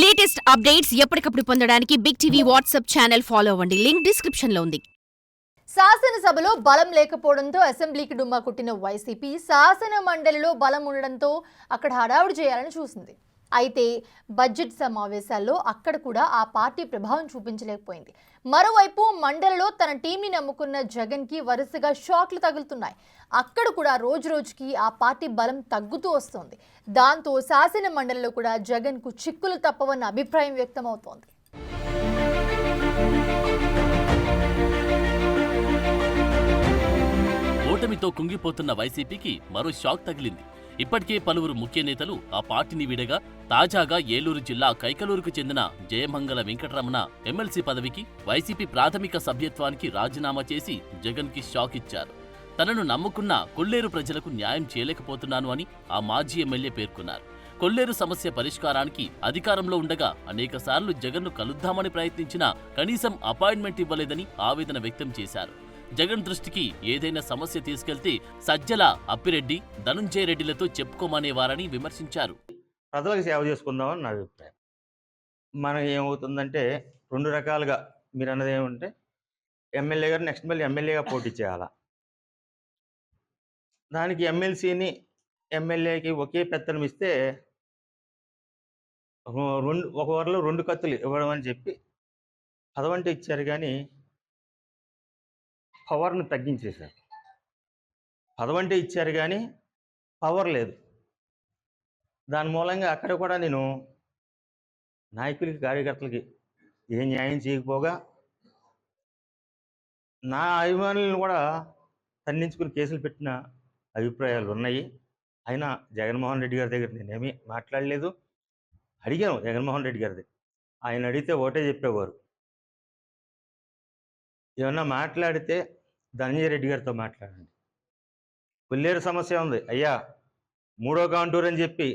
Latest updates ఎప్పటికప్పుడు పొందడానికి big TV WhatsApp channel follow అవ్వండి. లింక్ డిస్క్రిప్షన్ లో ఉంది. శాసనసభలో బలం లేకపోవడంతో అసెంబ్లీకి డుమ్మా కొట్టిన వైసీపీ శాసన మండలిలో బలం ఉండడంతో అక్కడ హడావుడి చేయాలని చూసింది. అయితే బడ్జెట్ సమావేశాల్లో అక్కడ కూడా ఆ పార్టీ ప్రభావం చూపించలేకపోయింది. మరోవైపు మండలిలో తన టీంని నమ్ముకున్న జగన్కి వరుసగా షాక్లు తగులుతున్నాయి. అక్కడ కూడా రోజురోజుకి ఆ పార్టీ బలం తగ్గుతూ వస్తోంది. దాంతో శాసన మండలిలో కూడా జగన్కు చిక్కులు తప్పవన్న అభిప్రాయం వ్యక్తమవుతోంది. ఓటమితో కుంగిపోతున్న వైసీపీకి మరో షాక్ తగిలింది. ఇప్పటికే పలువురు ముఖ్య నేతలు ఆ పార్టీని వీడగా తాజాగా ఏలూరు జిల్లా కైకలూరుకు చెందిన జయమంగళ వెంకటరమణ ఎమ్మెల్సీ పదవికి వైసీపీ ప్రాథమిక సభ్యత్వానికి రాజీనామా చేసి జగన్కి షాక్ ఇచ్చారు. తనను నమ్ముకున్న కొల్లేరు ప్రజలకు న్యాయం చేయలేకపోతున్నాను అని ఆ మాజీ ఎమ్మెల్యే పేర్కొన్నారు. కొల్లేరు సమస్య పరిష్కారానికి అధికారంలో ఉండగా అనేకసార్లు జగన్ను కలుద్దామని ప్రయత్నించినా కనీసం అపాయింట్మెంట్ ఇవ్వలేదని ఆవేదన వ్యక్తం చేశారు. జగన్ దృష్టికి ఏదైనా సమస్య తీసుకెళ్తే సజ్జల, అప్పిరెడ్డి, ధనుంజయ రెడ్డిలతో చెప్పుకోమనేవారని విమర్శించారు. ప్రజలకు సేవ చేసుకుందామని నా అభిప్రాయం. మనకి ఏమవుతుందంటే రెండు రకాలుగా మీరు అన్నది ఏమంటే ఎమ్మెల్యే గారు నెక్స్ట్ మళ్ళీ ఎమ్మెల్యేగా పోటీ చేయాలా, దానికి ఎమ్మెల్సీని ఎమ్మెల్యేకి ఒకే పెత్తనం ఇస్తే ఒక వరలో రెండు కత్తులు ఇవ్వడం అని చెప్పి పదవంటే ఇచ్చారు, కానీ పవర్ను తగ్గించేశారు. పదవంటే ఇచ్చారు కానీ పవర్ లేదు. దాని మూలంగా అక్కడ కూడా నేను నాయకులకి కార్యకర్తలకి ఏ న్యాయం చేయకపోగా నా అభిమానులను కూడా తన్నించుకుని కేసులు పెట్టిన అభిప్రాయాలు ఉన్నాయి. అయినా జగన్మోహన్ రెడ్డి గారి దగ్గర నేనేమీ మాట్లాడలేదు. అడిగాను జగన్మోహన్ రెడ్డి గారిది, ఆయన అడిగితే ఒకటే చెప్పేవారు, ఏమన్నా మాట్లాడితే ధనంజయ రెడ్డి గారితో మాట్లాడండి. కొల్లేరు సమస్య ఉంది అయ్యా, 3వ కాంటూర్ అని చెప్పి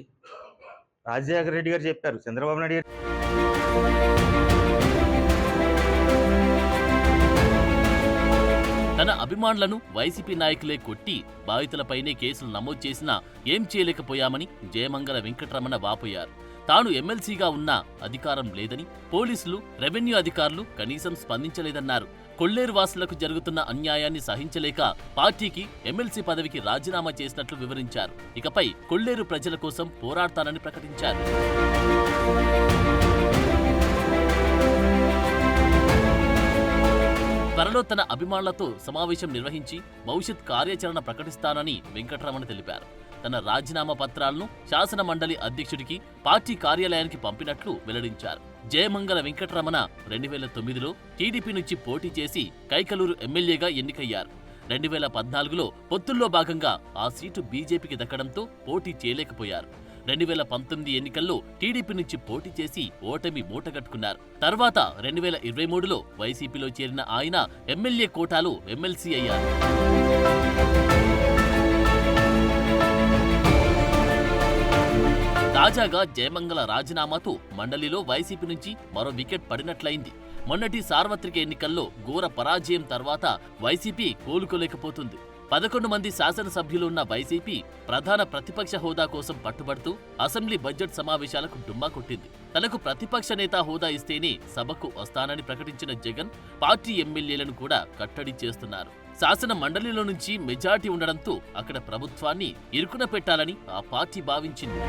రాజశేఖర రెడ్డి గారు చెప్పారు, చంద్రబాబు నాయుడు గారు. తన అభిమానులను వైసీపీ నాయకులే కొట్టి బాధితులపైనే కేసులు నమోదు చేసినా ఏం చేయలేకపోయామని జయమంగళ వెంకటరమణ వాపోయారు. తాను ఎమ్మెల్సీగా ఉన్నా అధికారం లేదని, పోలీసులు, రెవెన్యూ అధికారులు కనీసం స్పందించలేదన్నారు. కొల్లేరు వాసులకు జరుగుతున్న అన్యాయాన్ని సహించలేక పార్టీకి ఎమ్మెల్సీ పదవికి రాజీనామా చేసినట్లు వివరించారు. ఇకపై కొల్లేరు ప్రజల కోసం పోరాడతానని ప్రకటించారు. త్వరలో తన అభిమానులతో సమావేశం నిర్వహించి భవిష్యత్ కార్యాచరణ ప్రకటిస్తానని వెంకటరమణ తెలిపారు. తన రాజీనామా పత్రాలను శాసన మండలి అధ్యక్షుడికి, పార్టీ కార్యాలయానికి పంపినట్లు వెల్లడించారు. జయమంగళ వెంకటరమణ 2009లో టీడీపీ నుంచి పోటీ చేసి కైకలూరు ఎమ్మెల్యేగా ఎన్నికయ్యారు. 2014లో పొత్తుల్లో భాగంగా ఆ సీటు బీజేపీకి దక్కడంతో పోటీ చేయలేకపోయారు. 2019 ఎన్నికల్లో టీడీపీ నుంచి పోటీ చేసి ఓటమి మూటగట్టుకున్నారు. తర్వాత 2023లో వైసీపీలో చేరిన ఆయన ఎమ్మెల్యే కోటాలో ఎమ్మెల్సీ అయ్యారు. తాజాగా జయమంగళ రాజీనామాతో మండలిలో వైసీపీ నుంచి మరో వికెట్ పడినట్లయింది. మొన్నటి సార్వత్రిక ఎన్నికల్లో ఘోర పరాజయం తర్వాత వైసీపీ కోలుకోలేకపోతుంది. 11 మంది శాసనసభ్యులు ఉన్న వైసీపీ ప్రధాన ప్రతిపక్ష హోదా కోసం పట్టుబడుతూ అసెంబ్లీ బడ్జెట్ సమావేశాలకు డుమ్మా కొట్టింది. తనకు ప్రతిపక్ష నేత హోదా ఇస్తేనే సభకు వస్తానని ప్రకటించిన జగన్ పార్టీ ఎమ్మెల్యేలను కూడా కట్టడి చేస్తున్నారు. శాసన మండలిలో నుంచి మెజార్టీ ఉండడంతో అక్కడ ప్రభుత్వాన్ని ఇరుకున పెట్టాలని ఆ పార్టీ భావించింది.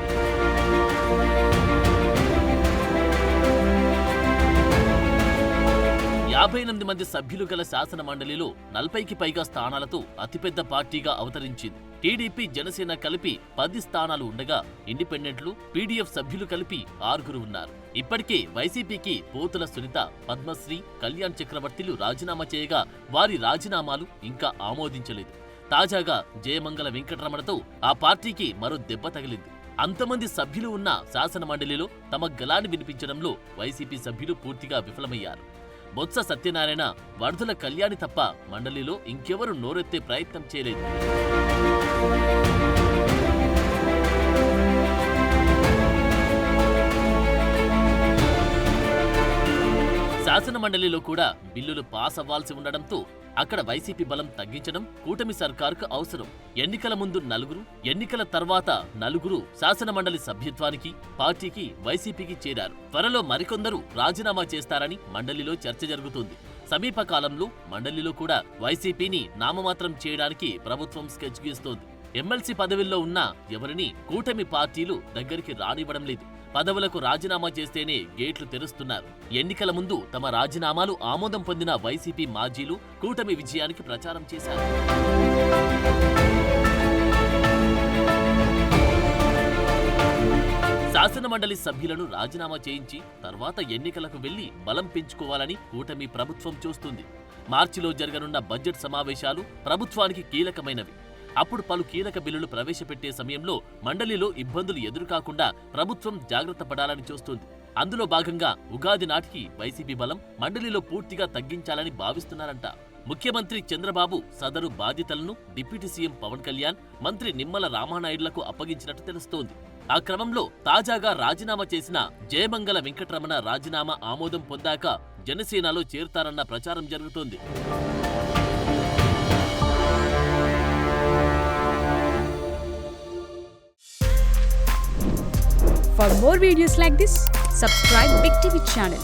58 మంది సభ్యులు గల శాసన మండలిలో 40కి పైగా స్థానాలతో అతిపెద్ద పార్టీగా అవతరించింది. టీడీపీ, జనసేన కలిపి 10 స్థానాలు ఉండగా ఇండిపెండెంట్లు, పీడీఎఫ్ సభ్యులు కలిపి 6 ఉన్నారు. ఇప్పటికే వైసీపీకి పోతుల సునీత, పద్మశ్రీ, కళ్యాణ్ చక్రవర్తిలు రాజీనామా చేయగా వారి రాజీనామాలు ఇంకా ఆమోదించలేదు. తాజాగా జయమంగళ వెంకటరమణతో ఆ పార్టీకి మరో దెబ్బ తగిలింది. అంతమంది సభ్యులు ఉన్న శాసన మండలిలో తమ గలాన్ని వినిపించడంలో వైసీపీ సభ్యులు పూర్తిగా విఫలమయ్యారు. బొత్స సత్యనారాయణ, వరదల కళ్యాణి తప్ప మండలిలో ఇంకెవరూ నోరెత్తే ప్రయత్నం చేయలేదు. శాసన మండలిలో కూడా బిల్లులు పాస్ అవ్వాల్సి ఉండడంతో అక్కడ వైసీపీ బలం తగ్గించడం కూటమి సర్కారుకు అవసరం. ఎన్నికల ముందు 4, ఎన్నికల తర్వాత 4 శాసనమండలి సభ్యత్వానికి పార్టీకి వైసీపీకి చేరారు. త్వరలో మరికొందరు రాజీనామా చేస్తారని మండలిలో చర్చ జరుగుతుంది. సమీప కాలంలో మండలిలో కూడా వైసీపీని నామమాత్రం చేయడానికి ప్రభుత్వం స్కెచ్ గీస్తోంది. ఎమ్మెల్సీ పదవుల్లో ఉన్న ఎవరిని కూటమి పార్టీలు దగ్గరికి రానివ్వడం లేదు. పదవులకు రాజీనామా చేస్తేనే గేట్లు తెరుస్తున్నారు. ఎన్నికల ముందు తమ రాజీనామాలు ఆమోదం పొందిన వైసీపీ మాజీలు కూటమి విజయానికి ప్రచారం చేశారు. శాసనమండలి సభ్యులను రాజీనామా చేయించి తర్వాత ఎన్నికలకు వెళ్లి బలం పెంచుకోవాలని కూటమి ప్రభుత్వం చూస్తుంది. మార్చిలో జరగనున్న బడ్జెట్ సమావేశాలు ప్రభుత్వానికి కీలకమైనవి. అప్పుడు పలు కీలక బిల్లులు ప్రవేశపెట్టే సమయంలో మండలిలో ఇబ్బందులు ఎదురుకాకుండా ప్రభుత్వం జాగ్రత్త పడాలని చూస్తుంది. అందులో భాగంగా ఉగాది నాటికి వైసీపీ బలం మండలిలో పూర్తిగా తగ్గించాలని భావిస్తున్నారంట. ముఖ్యమంత్రి చంద్రబాబు సదరు బాధ్యతలను డిప్యూటీ సీఎం పవన్ కళ్యాణ్, మంత్రి నిమ్మల రామానాయుడులకు అప్పగించినట్టు తెలుస్తోంది. ఆ క్రమంలో తాజాగా రాజీనామా చేసిన జయమంగళ వెంకటరమణ రాజీనామా ఆమోదం పొందాక జనసేనలో చేరుతారన్న ప్రచారం జరుగుతోంది. For more videos like this, subscribe Big TV channel.